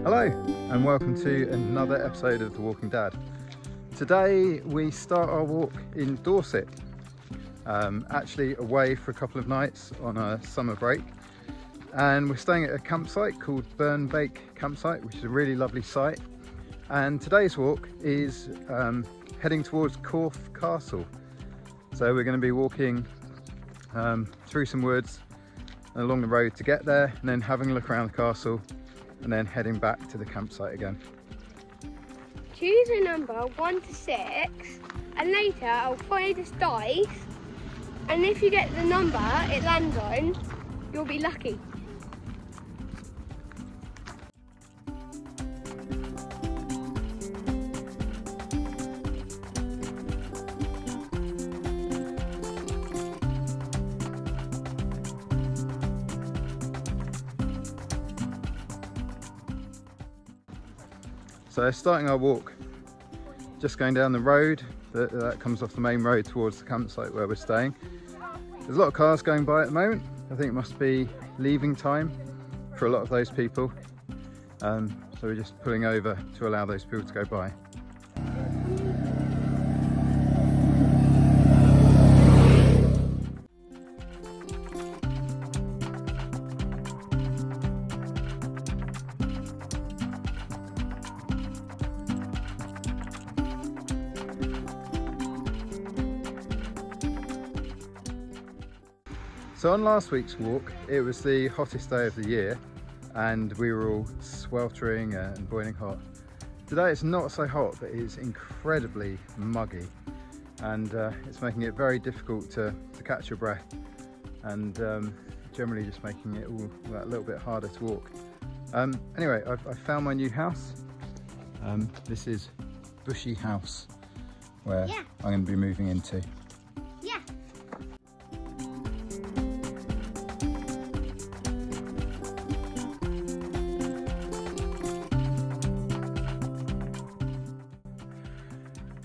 Hello and welcome to another episode of The Walking Dad. Today we start our walk in Dorset, actually away for a couple of nights on a summer break, and we're staying at a campsite called Burnbake Campsite, which is a really lovely site. And today's walk is heading towards Corfe Castle. So we're going to be walking through some woods and along the road to get there, and then having a look around the castle and then heading back to the campsite again. Choose a number 1 to 6 and later I'll throw this dice, and if you get the number it lands on, you'll be lucky. So starting our walk, just going down the road that comes off the main road towards the campsite where we're staying. There's a lot of cars going by at the moment. I think it must be leaving time for a lot of those people. So we're just pulling over to allow those people to go by. So on last week's walk, it was the hottest day of the year and we were all sweltering and boiling hot. Today it's not so hot, but it's incredibly muggy, and it's making it very difficult to catch your breath, and generally just making it all that little bit harder to walk. Anyway, I've found my new house. This is Bushy House, where I'm going to be moving into.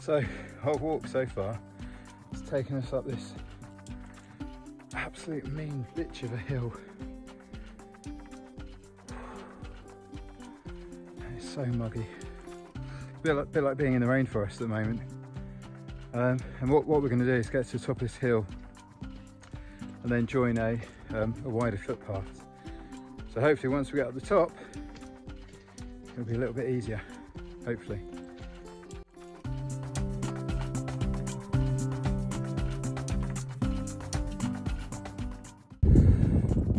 So our walk so far has taken us up this absolute mean bitch of a hill. It's so muggy. It's a bit like being in the rainforest at the moment. And what we're going to do is get to the top of this hill and then join a wider footpath. So hopefully once we get up the top, it'll be a little bit easier, hopefully.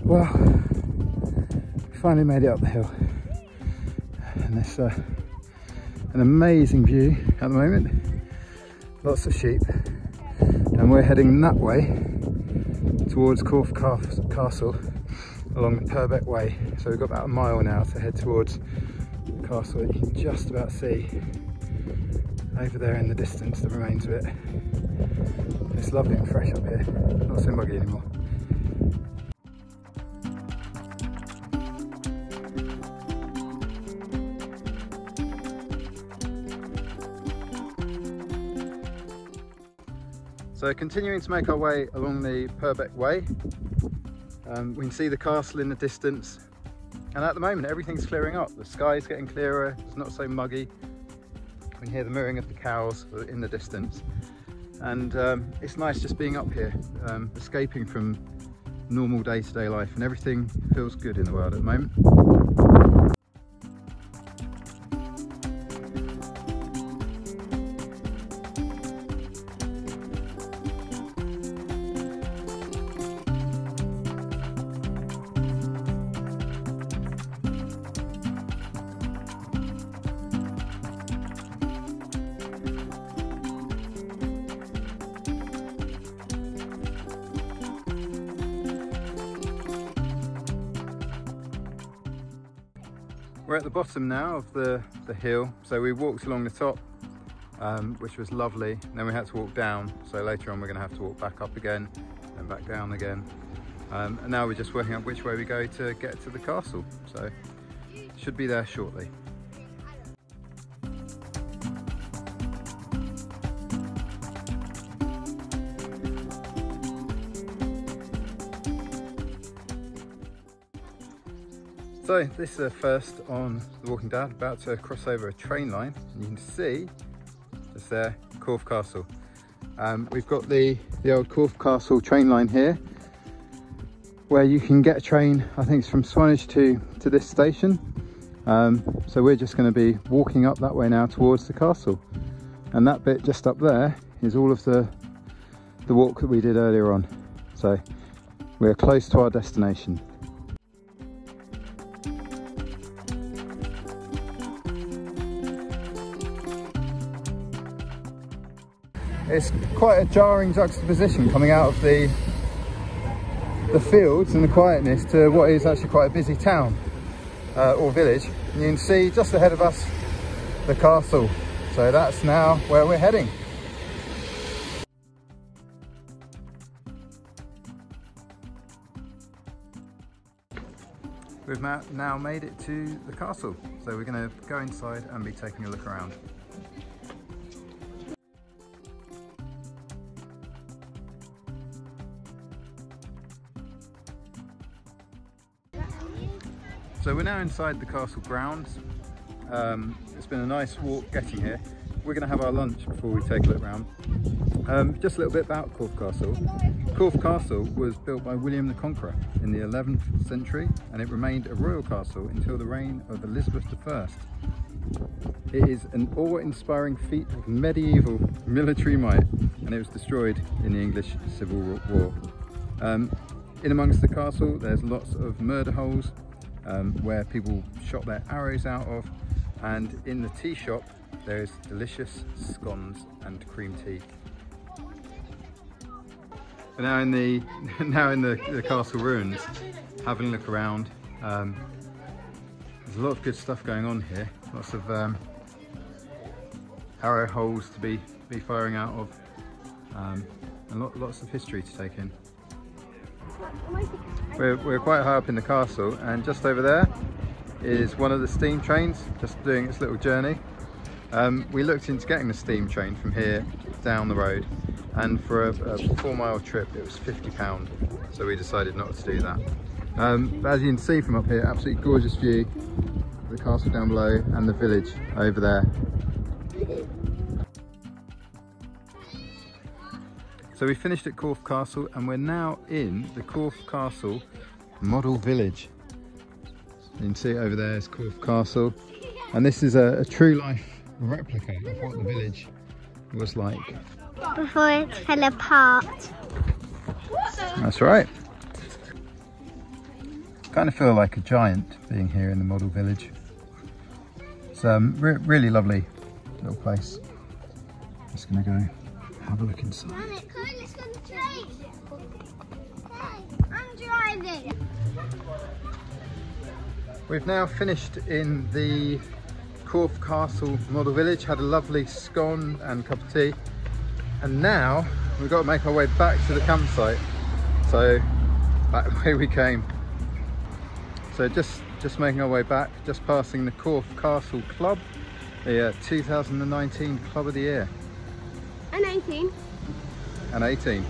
Well, we finally made it up the hill, and there's an amazing view at the moment, lots of sheep, and we're heading that way towards Corfe Castle along the Purbeck Way. So we've got about a mile now to head towards the castle. You can just about see over there in the distance the remains of it. It's lovely and fresh up here, not so muggy anymore. So continuing to make our way along the Purbeck Way, we can see the castle in the distance, and at the moment everything's clearing up. The sky's getting clearer, it's not so muggy. We can hear the mooing of the cows in the distance, and it's nice just being up here, escaping from normal day-to-day life, and everything feels good in the world at the moment. We're at the bottom now of the hill, so we walked along the top, which was lovely, and then we had to walk down, so later on we're going to have to walk back up again and back down again, and now we're just working out which way we go to get to the castle, so should be there shortly. So this is the first on The Walking Dead, about to cross over a train line, and you can see just there, Corfe Castle. We've got the old Corfe Castle train line here, where you can get a train, I think it's from Swanage to this station. So we're just going to be walking up that way now towards the castle. And that bit just up there is all of the walk that we did earlier on. So we're close to our destination. It's quite a jarring juxtaposition coming out of the fields and the quietness to what is actually quite a busy town or village. And you can see just ahead of us the castle. So that's now where we're heading. We've now made it to the castle. So we're going to go inside and be taking a look around. So we're now inside the castle grounds. It's been a nice walk getting here. We're going to have our lunch before we take a look around. Just a little bit about Corfe Castle. Corfe Castle was built by William the Conqueror in the 11th century, and it remained a royal castle until the reign of Elizabeth I. It is an awe-inspiring feat of medieval military might, and it was destroyed in the English Civil War. In amongst the castle there's lots of murder holes where people shot their arrows out of, and in the tea shop there's delicious scones and cream tea. We're now in the castle ruins, having a look around. There's a lot of good stuff going on here. Lots of arrow holes to be firing out of, and lots of history to take in. We're quite high up in the castle, and just over there is one of the steam trains just doing its little journey. We looked into getting the steam train from here down the road, and for a 4-mile trip it was £50, so we decided not to do that. But as you can see from up here, absolutely gorgeous view of the castle down below and the village over there. So we finished at Corfe Castle, and we're now in the Corfe Castle model village. You can see over there is Corfe Castle, and this is a true life replica of what the village was like before it fell apart. That's right. Kind of feel like a giant being here in the model village. It's really lovely little place. Just gonna go have a look inside. Let's go on the train. I'm driving. We've now finished in the Corfe Castle model village, had a lovely scone and cup of tea, and now we've got to make our way back to the campsite. So back the way we came. So just making our way back, just passing the Corfe Castle Club, the 2019 Club of the Year. And 18. And 18.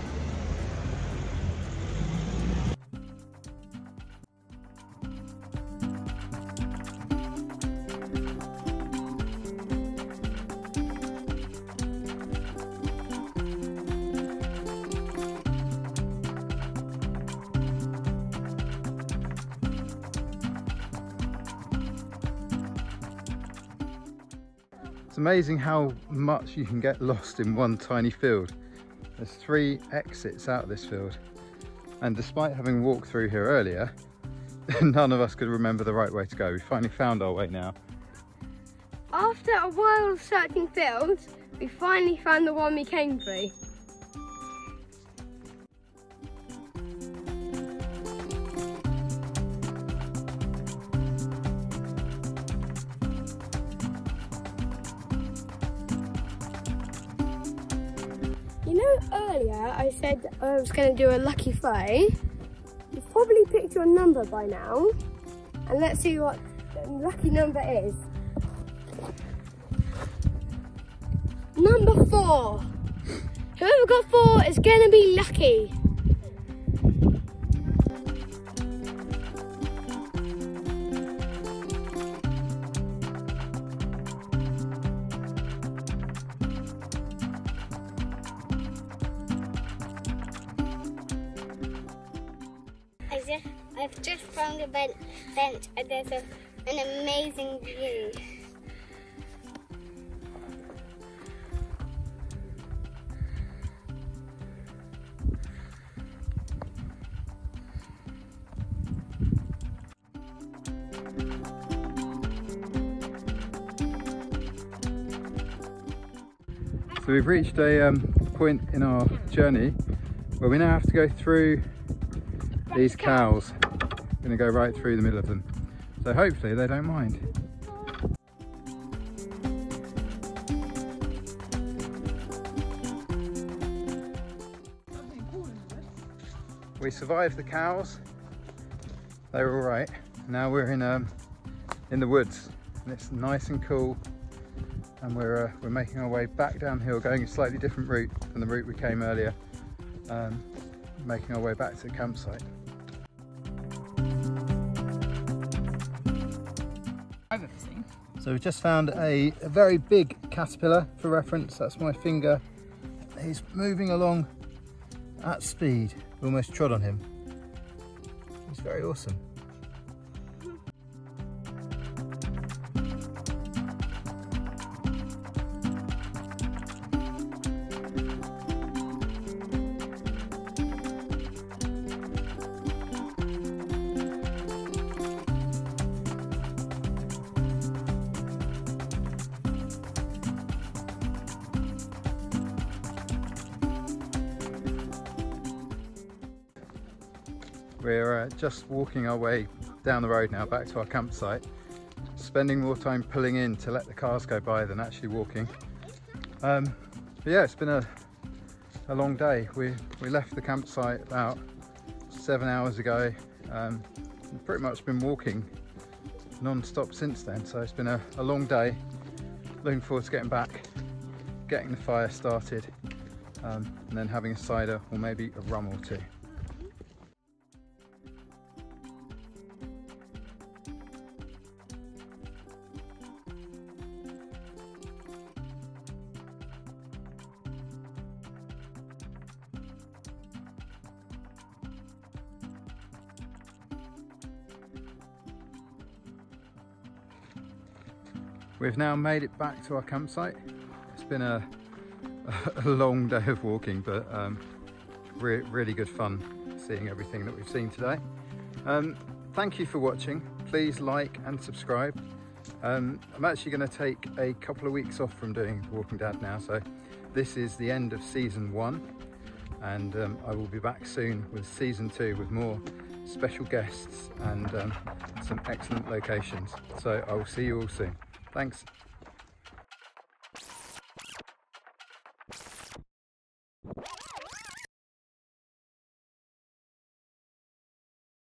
It's amazing how much you can get lost in one tiny field. There's 3 exits out of this field, and despite having walked through here earlier, none of us could remember the right way to go. We finally found our way now. After a while of searching fields, we finally found the one we came through. You know, earlier I said I was going to do a lucky throw. You've probably picked your number by now, and let's see what the lucky number is. Number 4. Whoever got 4 is going to be lucky. I've just found a bench and there's an amazing view. So we've reached a point in our journey where we now have to go through these cows. We're going to go right through the middle of them. So hopefully they don't mind. We survived the cows. They were all right. Now we're in the woods and it's nice and cool. And we're making our way back downhill, going a slightly different route than the route we came earlier, making our way back to the campsite. So we've just found a very big caterpillar. For reference, that's my finger. He's moving along at speed. We almost trod on him. He's very awesome. We're just walking our way down the road now back to our campsite, spending more time pulling in to let the cars go by than actually walking. But yeah, it's been a long day. We left the campsite about 7 hours ago. We've pretty much been walking non-stop since then, so it's been a long day. Looking forward to getting back, getting the fire started, and then having a cider or maybe a rum or two. We've now made it back to our campsite. It's been a long day of walking, but really good fun seeing everything that we've seen today. Thank you for watching. Please like and subscribe. I'm actually going to take a couple of weeks off from doing The Walking Dad now, so this is the end of season 1, and I will be back soon with season 2 with more special guests and some excellent locations. So I will see you all soon. Thanks.